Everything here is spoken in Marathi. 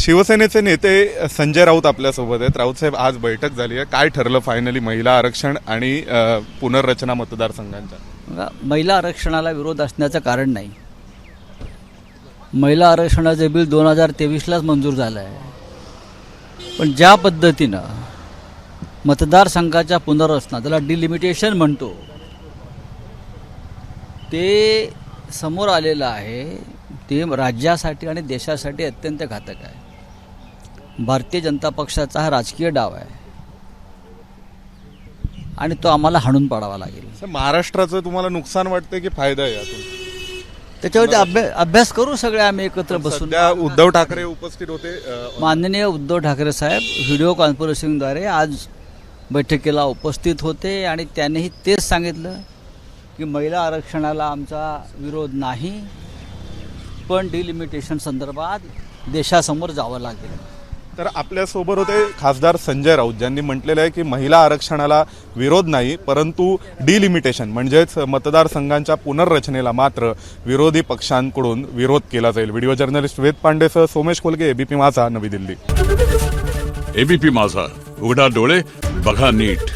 शिवसेनेचे नेते संजय राऊत आपल्यासोबत आहेत. राऊत साहेब, आज बैठक झाली आहे, काय ठरलं फायनली महिला आरक्षण आणि पुनर्रचना मतदारसंघांच्या? बघा, महिला आरक्षणाला विरोध असण्याचं कारण नाही. महिला आरक्षणाचे बिल 2023लाच मंजूर झालं आहे. पण ज्या पद्धतीनं मतदारसंघाच्या पुनर्रचना, त्याला डिलिमिटेशन म्हणतो, ते समोर आलेलं आहे, ते राज्यासाठी आणि देशासाठी अत्यंत घातक आहे. भारतीय जनता पक्षाचा हा राजकीय डाव आहे आणि तो आम्हाला हाणून पाडावा लागेल. महाराष्ट्राचं तुम्हाला नुकसान वाटतंय की फायदा आहे यातून? त्याच्यावरती अभ्यास करू सगळे आम्ही एकत्र बसून. सध्या उद्धव ठाकरे उपस्थित होते. माननीय उद्धव ठाकरे साहेब व्हिडिओ कॉन्फरन्सिंगद्वारे आज बैठकीला उपस्थित होते आणि त्यांनीही तेच सांगितलं की महिला आरक्षणाला आमचा विरोध नाही, पण डिलिमिटेशन संदर्भात देशासमोर जावं लागेल. तर आपल्यासोबत होते खासदार संजय राऊत, ज्यांनी म्हटलेलं आहे की महिला आरक्षणाला विरोध नाही, परंतु डिलिमिटेशन म्हणजेच मतदारसंघांच्या पुनर्रचनेला मात्र विरोधी पक्षांकडून विरोध केला जाईल. व्हिडिओ जर्नलिस्ट वेद पांडेसह सोमेश खोलगे, एबीपी माझा, नवी दिल्ली. एबीपी माझा, उघडा डोळे बघा नीट.